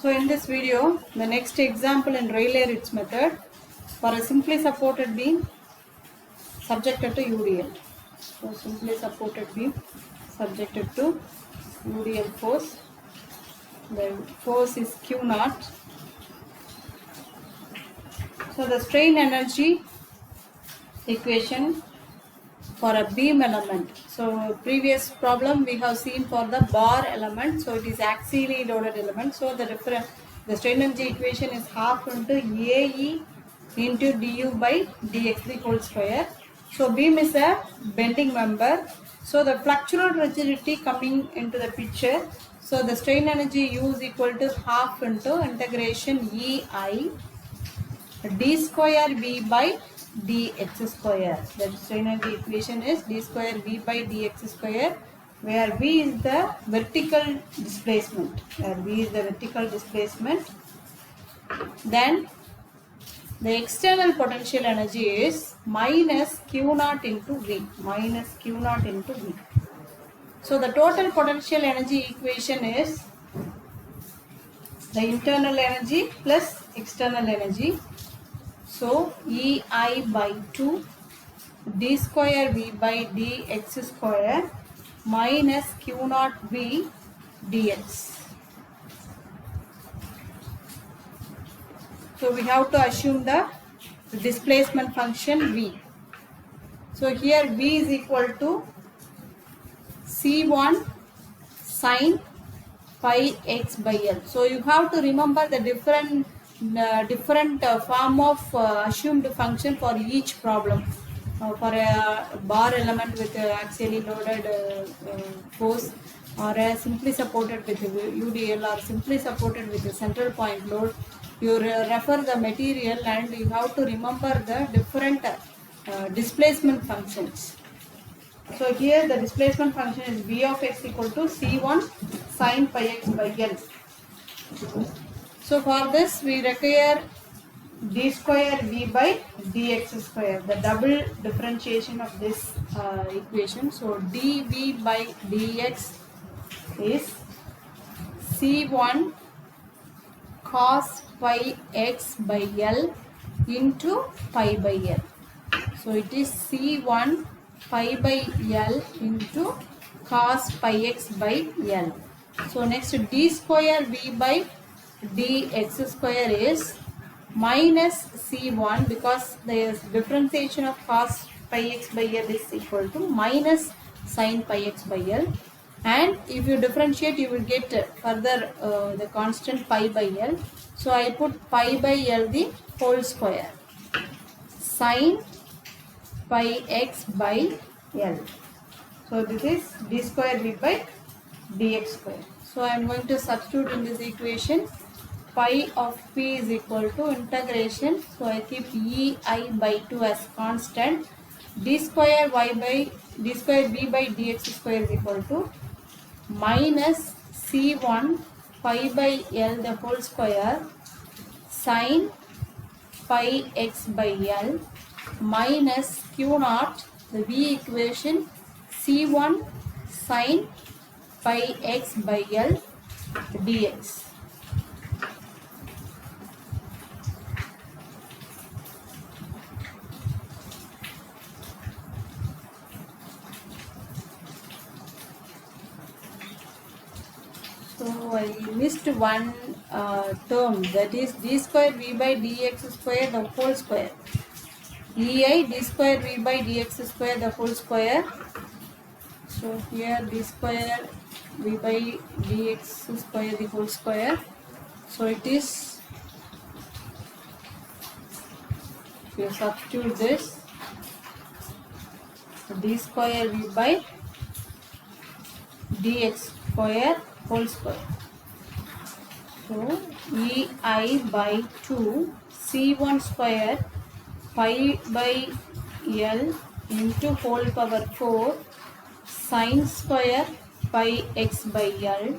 So in this video, the next example in Rayleigh-Ritz method for a simply supported beam subjected to UDL. So simply supported beam subjected to UDL force. The force is Q naught. So the strain energy equation for a beam element. So previous problem we have seen for the bar element. So it is axially loaded element. So the strain energy equation is half into AE into du by dx the whole square. So beam is a bending member. So the fluctual rigidity coming into the picture. So the strain energy U is equal to half into integration EI d square v by dx square. The strain energy equation is d square v by dx square, where v is the vertical displacement. Then the external potential energy is minus q naught into v. So the total potential energy equation is the internal energy plus external energy. So EI by 2 d square v by dx square minus q naught v dx. So we have to assume the displacement function v. So here v is equal to C1 sine pi x by L. So you have to remember the different form of assumed function for each problem. For a bar element with axially loaded force, or a simply supported with UDL, or simply supported with a central point load, you refer the material and you have to remember the different displacement functions. So here the displacement function is v of x equal to C1 sine pi x by L. So for this we require d square v by dx square, the double differentiation of this equation. So dv by dx is C1 cos pi x by L into pi by L. So it is C1 pi by L into cos pi x by L. So next d square v by dx square is minus C1, because the differentiation of cos pi x by L is equal to minus sin pi x by L, and if you differentiate you will get further the constant pi by L. So I put pi by L the whole square sin pi x by L. So this is d square v by dx square. So I am going to substitute in this equation. Pi of p is equal to integration. So I keep EI by 2 as constant. D square v by dx square is equal to minus C1 pi by L the whole square sin pi x by L minus q naught, the v equation, C1 sin pi x by L dx. So I missed one term, that is d square v by dx square the whole square. EI d square v by dx square the whole square. So here d square v by dx square the whole square. So it is, you substitute this, d square v by dx square whole square. So EI by 2 C1 square pi by L into whole power 4 sin square pi x by L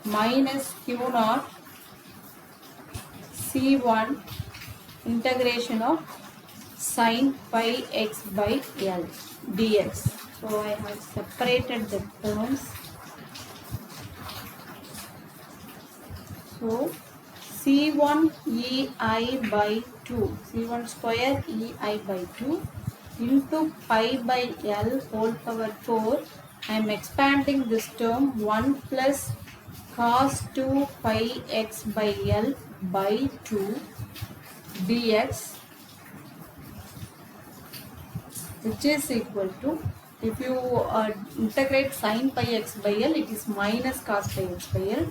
minus q naught C1 integration of sin pi x by L dx. So I have separated the terms. So C1 EI by 2, C1 square EI by 2 into pi by L whole power 4. I am expanding this term 1 plus cos 2 pi x by L by 2 dx, which is equal to, if you integrate sin pi x by L, it is minus cos pi x by L.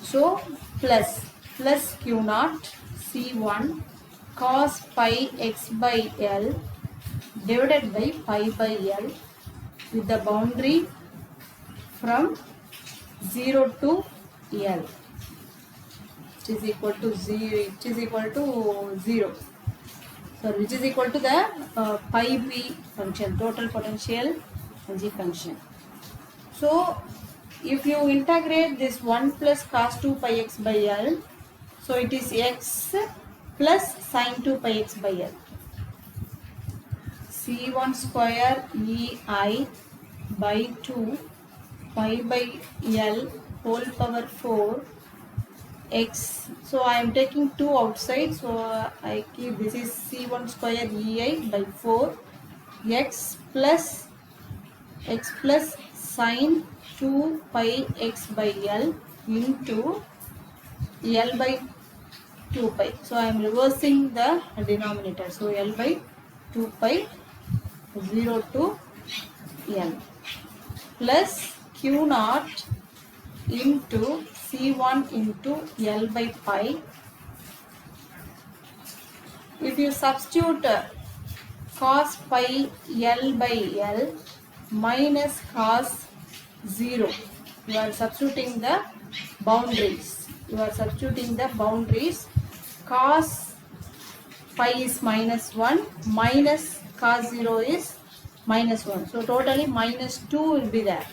So plus q naught C1 cos pi x by L divided by pi by L with the boundary from 0 to L, which is equal to 0, so which is equal to the pi b function, total potential energy function. So if you integrate this 1 plus cos 2 pi x by L, so it is x plus sin 2 pi x by L. C1 square EI by 2 pi by L whole power 4 x. So I am taking 2 outside, so I keep, this is C1 square EI by 4 x plus sin 2 pi x by L into L by 2 pi. So I am reversing the denominator. So L by 2 pi 0 to L plus q naught into C1 into L by pi. If you substitute cos pi L by L minus cos 0, you are substituting the boundaries. Cos pi is minus 1 minus cos 0 is minus 1. So totally minus 2 will be there.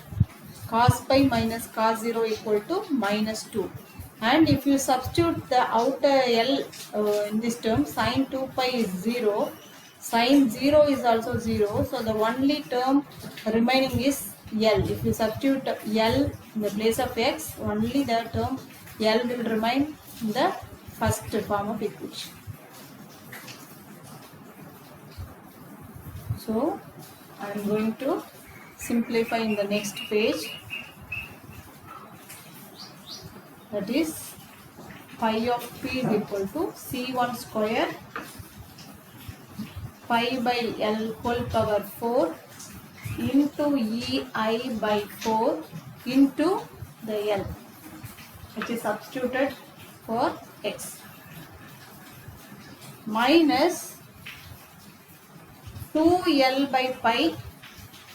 Cos pi minus cos 0 equal to minus 2. And if you substitute the outer L in this term, sin 2 pi is 0. Sin 0 is also 0. So the only term remaining is L. If you substitute L in the place of x, only the term L will remain in the first form of equation. So I am going to simplify in the next page. That is pi of p is equal to C1 square pi by L whole power 4 into EI by 4 into the L, which is substituted for x, minus 2L by pi.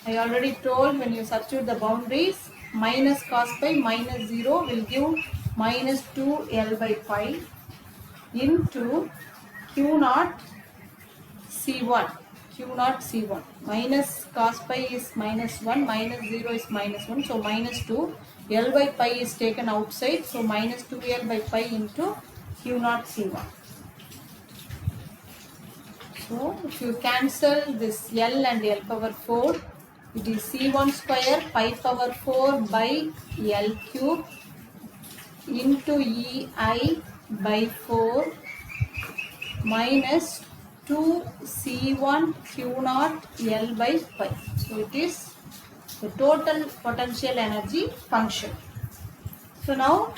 I already told, when you substitute the boundaries, minus cos pi minus 0 will give minus 2L by pi into q naught C1. Minus cos pi is minus 1, minus 0 is minus 1, so minus 2. L by pi is taken outside, so minus 2L by pi into q naught C1. So if you cancel this L and L power 4, it is C1 square pi power 4 by L cube into EI by 4 minus 2 C1 q naught L by pi. So it is the total potential energy function. So now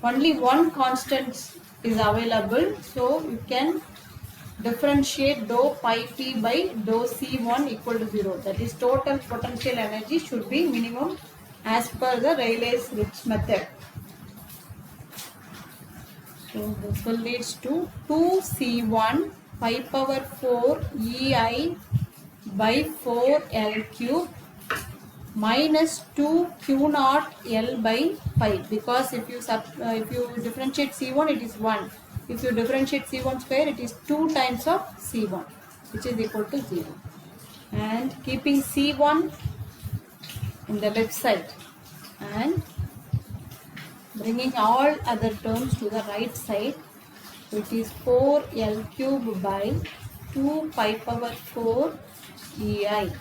only one constant is available, so you can differentiate dou pi p by dou C1 equal to 0. That is, total potential energy should be minimum as per the Rayleigh's-Ritz method. So this will lead to 2C1 pi power 4 EI by 4 L cube minus 2 q naught L by pi, because if you differentiate C1, it is 1. If you differentiate C1 square, it is 2 times of C1, which is equal to 0. And keeping C1 in the left side and bringing all other terms to the right side, it is 4L cube by 2 pi power 4 EI.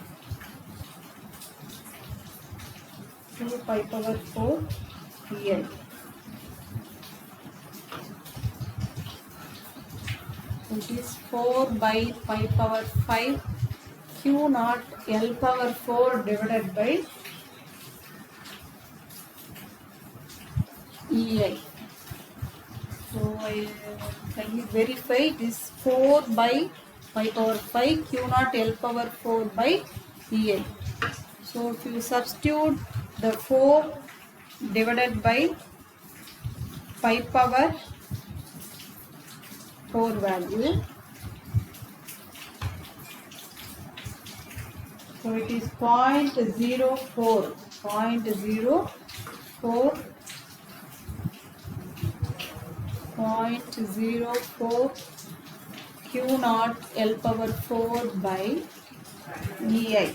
2 pi power 4 EI. It is 4 by pi power 5 Q naught L power 4 divided by EI. So can we verify it is 4 by pi power 5 Q naught L power 4 by EI. So if you substitute the 4 divided by pi power 4 value, so it is 0.04 Q naught L power 4 by EI.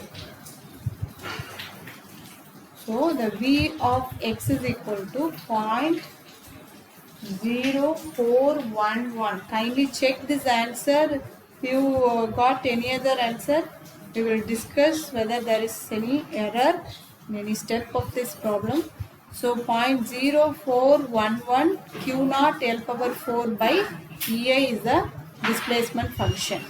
So the V of X is equal to 0.0411. Kindly check this answer. If you got any other answer, we will discuss whether there is any error in any step of this problem. So 0.0411 Q naught L power 4 by EI is the displacement function.